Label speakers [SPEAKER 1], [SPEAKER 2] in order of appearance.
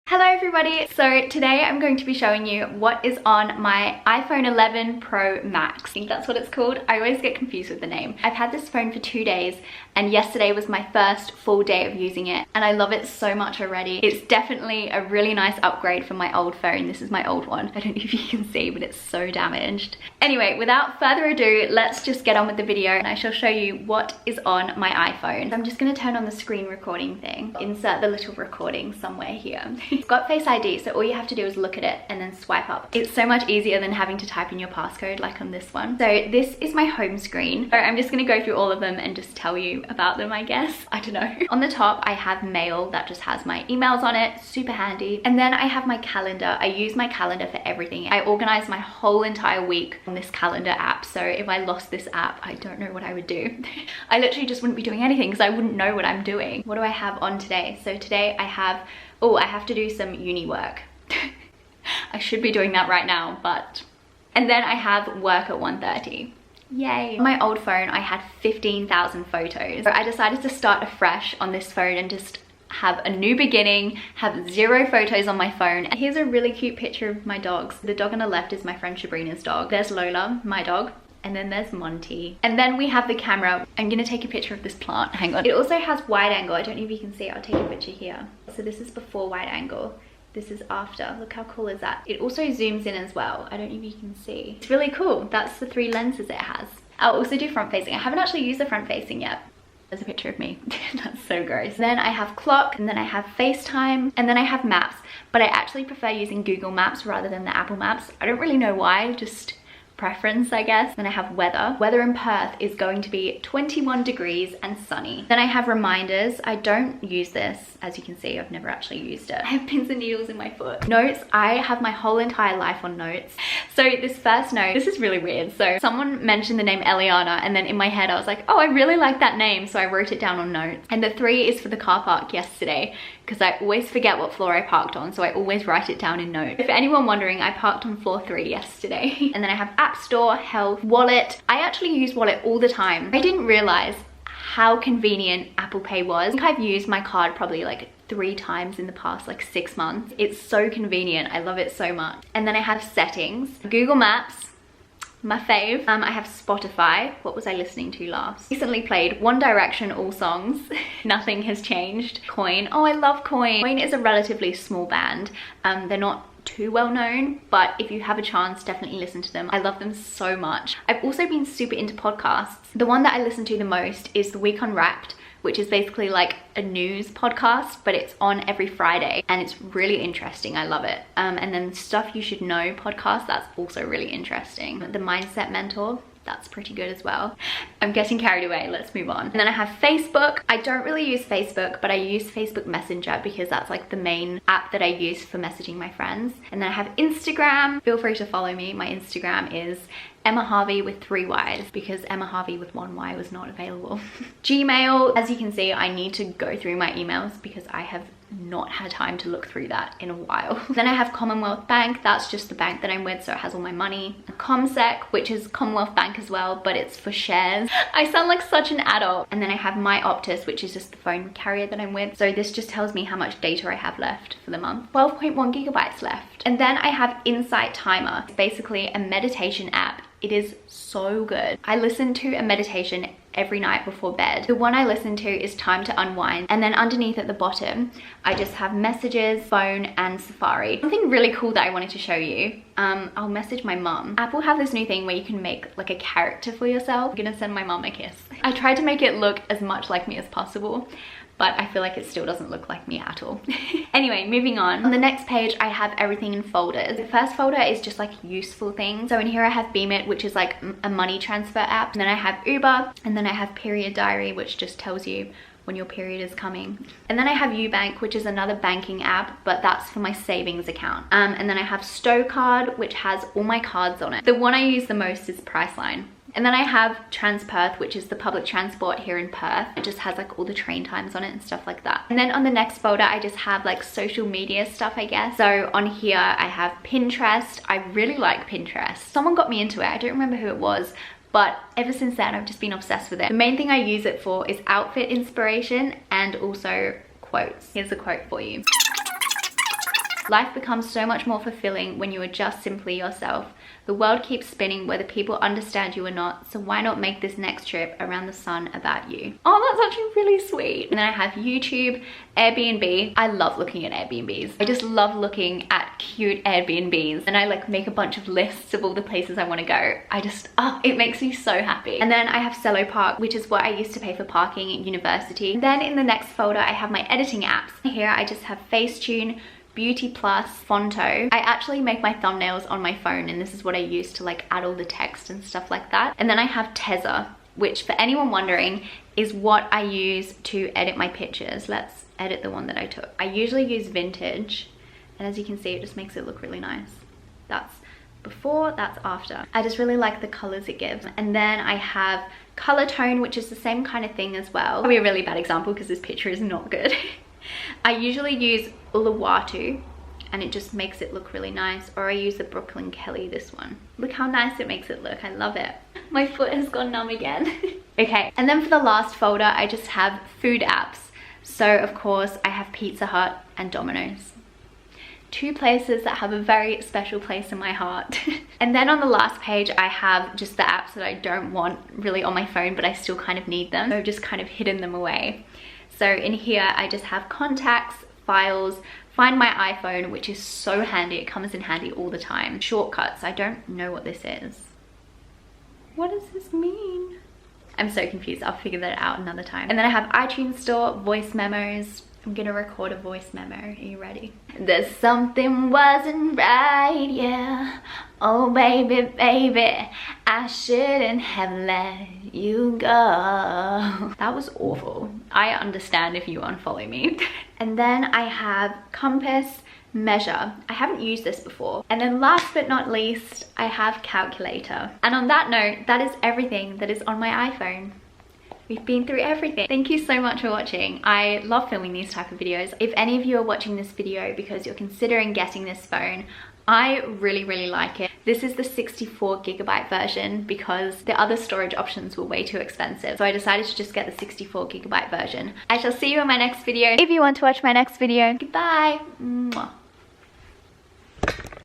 [SPEAKER 1] Hello everybody, so today I'm going to be showing you what is on my iPhone 11 Pro Max. I think that's what it's called. I always get confused with the name. I've had this phone for 2 days and yesterday was my first full day of using it and I love it so much already. It's definitely a really nice upgrade from my old phone. This is my old one. I don't know if you can see, but it's so damaged. Anyway, without further ado, let's just get on with the video and I shall show you what is on my iPhone. I'm just going to turn on the screen recording thing. Insert the little recording somewhere here. It's got Face ID, so all you have to do is look at it and then swipe up. It's so much easier than having to type in your passcode like on this one. So this is my home screen. So I'm just going to go through all of them and just tell you about them, I guess. I don't know. On the top, I have mail that just has my emails on it. Super handy. And then I have my calendar. I use my calendar for everything. I organize my whole entire week on this calendar app. So if I lost this app, I don't know what I would do. I literally just wouldn't be doing anything because I wouldn't know what I'm doing. What do I have on today? So today I have I have to do some uni work. I should be doing that right now, but... And then I have work at 1:30. Yay. On my old phone, I had 15,000 photos. So I decided to start afresh on this phone and just have a new beginning, have 0 photos on my phone. And here's a really cute picture of my dogs. The dog on the left is my friend Sabrina's dog. There's Lola, my dog. And then there's Monty. And then we have the camera. I'm gonna take a picture of this plant. Hang on. It also has wide angle. I don't know if you can see it. I'll take a picture here. So this is before wide angle. This is after. Look how cool is that? It also zooms in as well. I don't know if you can see. It's really cool. That's the 3 lenses it has. I'll also do front facing. I haven't actually used the front facing yet. There's a picture of me. That's so gross. Then I have clock, and then I have FaceTime, and then I have maps. But I actually prefer using Google Maps rather than the Apple Maps. I don't really know why, just preference, I guess. Then I have weather. Weather in Perth is going to be 21 degrees and sunny. Then I have reminders. I don't use this. As you can see, I've never actually used it. I have pins and needles in my foot. Notes. I have my whole entire life on notes. So this first note, this is really weird. So someone mentioned the name Eliana and then in my head I was like, oh, I really like that name. So I wrote it down on notes. And the 3 is for the car park yesterday because I always forget what floor I parked on. So I always write it down in notes. If anyone wondering, I parked on floor 3 yesterday. And then I have App Store, Health, Wallet. I actually use Wallet all the time. I didn't realize how convenient Apple Pay was. I think I've used my card probably like 3 times in the past like 6 months. It's so convenient. I love it so much. And then I have settings, Google Maps, my fave. I have Spotify. What was I listening to last? Recently played One Direction all songs. Nothing has changed. Coin. Oh, I love Coin. Coin is a relatively small band. They're not too well known, but if you have a chance, definitely listen to them. I love them so much. I've also been super into podcasts. The one that I listen to the most is The Week Unwrapped, which is basically like a news podcast, but it's on every Friday and it's really interesting. I love it. And then Stuff You Should Know podcast, that's also really interesting. The Mindset Mentor, that's pretty good as well. I'm getting carried away, let's move on. And then I have Facebook. I don't really use Facebook, but I use Facebook Messenger because that's like the main app that I use for messaging my friends. And then I have Instagram. Feel free to follow me. My Instagram is Emma Harvey with 3 Y's because Emma Harvey with 1 Y was not available. Gmail, as you can see, I need to go through my emails because I have not had time to look through that in a while. Then I have Commonwealth Bank. That's just the bank that I'm with, so it has all my money. Comsec, which is Commonwealth Bank as well, but it's for shares. I sound like such an adult. And then I have My Optus, which is just the phone carrier that I'm with. So this just tells me how much data I have left for the month. 12.1 gigabytes left. And then I have Insight Timer. It's basically a meditation app. It is so good. I listen to a meditation every night before bed. The one I listen to is Time to Unwind, and then underneath at the bottom I just have messages, phone, and Safari. Something really cool that I wanted to show you. I'll message my mum. Apple have this new thing where you can make like a character for yourself. I'm gonna send my mum a kiss. I tried to make it look as much like me as possible, but I feel like it still doesn't look like me at all. Anyway, moving on. On the next page, I have everything in folders. The first folder is just like useful things. So in here I have Beam It, which is like a money transfer app. And then I have Uber, and then I have Period Diary, which just tells you when your period is coming. And then I have Ubank, which is another banking app, but that's for my savings account. And then I have Stow Card, which has all my cards on it. The one I use the most is Priceline. And then I have Transperth, which is the public transport here in Perth. It just has like all the train times on it and stuff like that. And then on the next folder, I just have like social media stuff, I guess. So on here, I have Pinterest. I really like Pinterest. Someone got me into it. I don't remember who it was, but ever since then, I've just been obsessed with it. The main thing I use it for is outfit inspiration and also quotes. Here's a quote for you. Life becomes so much more fulfilling when you are just simply yourself. The world keeps spinning whether people understand you or not, so why not make this next trip around the sun about you? Oh, that's actually really sweet. And then I have YouTube, Airbnb. I love looking at Airbnbs. I just love looking at cute Airbnbs, and I like make a bunch of lists of all the places I want to go. It makes me so happy. And then I have Cello Park, which is what I used to pay for parking at university. And then in the next folder, I have my editing apps. Here I just have Facetune, Beauty Plus, Fonto. I actually make my thumbnails on my phone, and this is what I use to like add all the text and stuff like that. And then I have Tezza, which for anyone wondering is what I use to edit my pictures. Let's edit the one that I took. I usually use Vintage, and as you can see, it just makes it look really nice. That's before, that's after. I just really like the colors it gives. And then I have Color Tone, which is the same kind of thing as well. It'll be a really bad example because this picture is not good. I usually use Uluwatu, and it just makes it look really nice, or I use the Brooklyn Kelly, this one. Look how nice it makes it look. I love it. My foot has gone numb again. Okay, and then for the last folder, I just have food apps. So of course I have Pizza Hut and Domino's. Two places that have a very special place in my heart. And then on the last page, I have just the apps that I don't want really on my phone, but I still kind of need them. So I've just kind of hidden them away. So in here, I just have contacts, files, Find My iPhone, which is so handy. It comes in handy all the time. Shortcuts. I don't know what this is. What does this mean? I'm so confused. I'll figure that out another time. And then I have iTunes Store, voice memos. I'm gonna record a voice memo. Are you ready? There's something wasn't right, yeah. Oh baby, baby, I shouldn't have let you go. That was awful. I understand if you unfollow me. And then I have compass, measure. I haven't used this before. And then last but not least, I have calculator. And on that note, that is everything that is on my iPhone. We've been through everything. Thank you so much for watching. I love filming these type of videos. If any of you are watching this video because you're considering getting this phone, I really, really like it. This is the 64GB version because the other storage options were way too expensive. So I decided to just get the 64GB version. I shall see you in my next video. If you want to watch my next video, goodbye. Mwah.